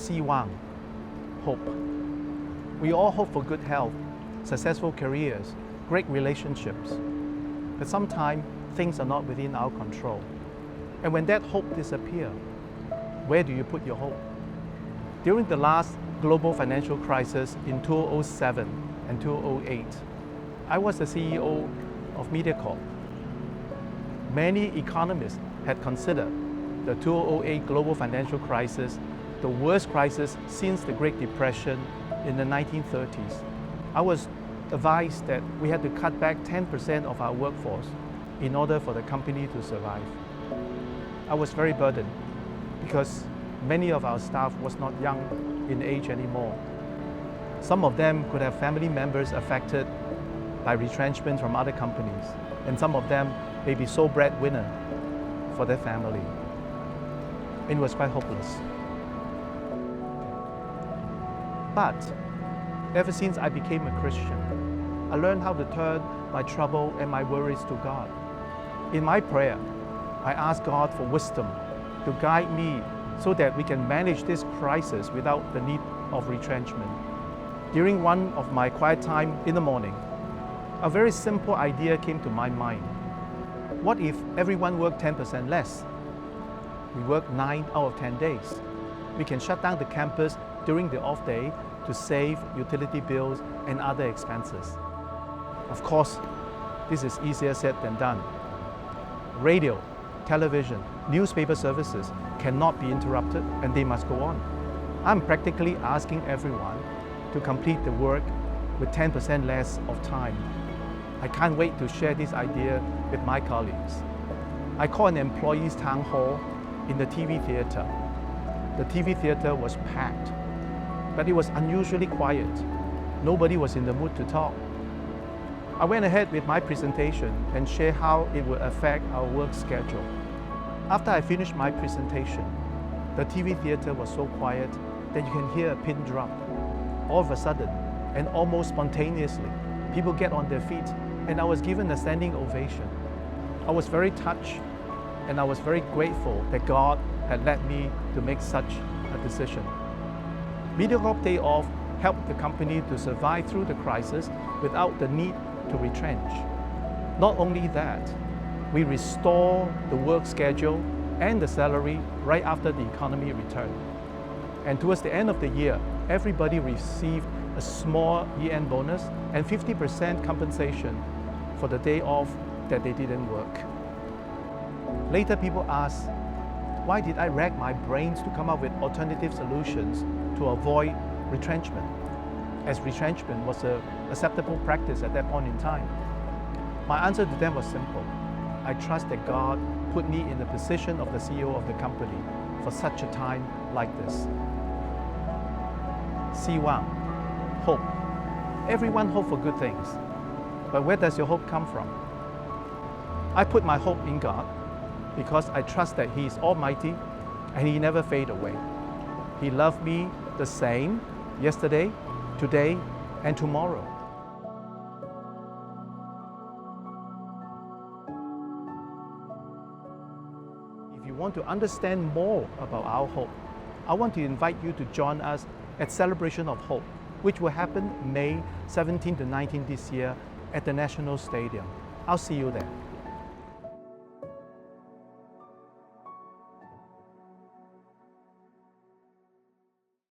C1, hope. We all hope for good health, successful careers, great relationships. But sometimes things are not within our control. And when that hope disappears, where do you put your hope? During the last global financial crisis in 2007 and 2008, I was the CEO of Mediacorp. Many economists had considered the 2008 global financial crisis the worst crisis since the Great Depression in the 1930s. I was advised that we had to cut back 10% of our workforce in order for the company to survive. I was very burdened because many of our staff was not young in age anymore. Some of them could have family members affected by retrenchment from other companies, and some of them may be sole breadwinner for their family. It was quite hopeless. But ever since I became a Christian, I learned how to turn my trouble and my worries to God. In my prayer, I ask God for wisdom to guide me so that we can manage this crisis without the need of retrenchment. During one of my quiet time in the morning, a very simple idea came to my mind. What if everyone worked 10% less? We work 9 out of 10 days. We can shut down the campus during the off day to save utility bills and other expenses. Of course, this is easier said than done. Radio, television, newspaper services cannot be interrupted and they must go on. I'm practically asking everyone to complete the work with 10% less of time. I can't wait to share this idea with my colleagues. I called an employees' town hall in the TV theater. The TV theater was packed, but it was unusually quiet. Nobody was in the mood to talk. I went ahead with my presentation and shared how it would affect our work schedule. After I finished my presentation, the TV theater was so quiet that you can hear a pin drop. All of a sudden, and almost spontaneously, people get on their feet, and I was given a standing ovation. I was very touched, and I was very grateful that God had led me to make such a decision. Mediacorp Day Off helped the company to survive through the crisis without the need to retrench. Not only that, we restore the work schedule and the salary right after the economy returned. And towards the end of the year, everybody received a small year-end bonus and 50% compensation for the day off that they didn't work. Later, people asked, why did I rack my brains to come up with alternative solutions to avoid retrenchment, as retrenchment was an acceptable practice at that point in time? My answer to them was simple. I trust that God put me in the position of the CEO of the company for such a time like this. C1, hope. Everyone hopes for good things, but where does your hope come from? I put my hope in God because I trust that He is almighty and He never fades away. He loved me the same yesterday, today, and tomorrow. If you want to understand more about our hope, I want to invite you to join us at Celebration of Hope, which will happen May 17 to 19 this year at the National Stadium. I'll see you there.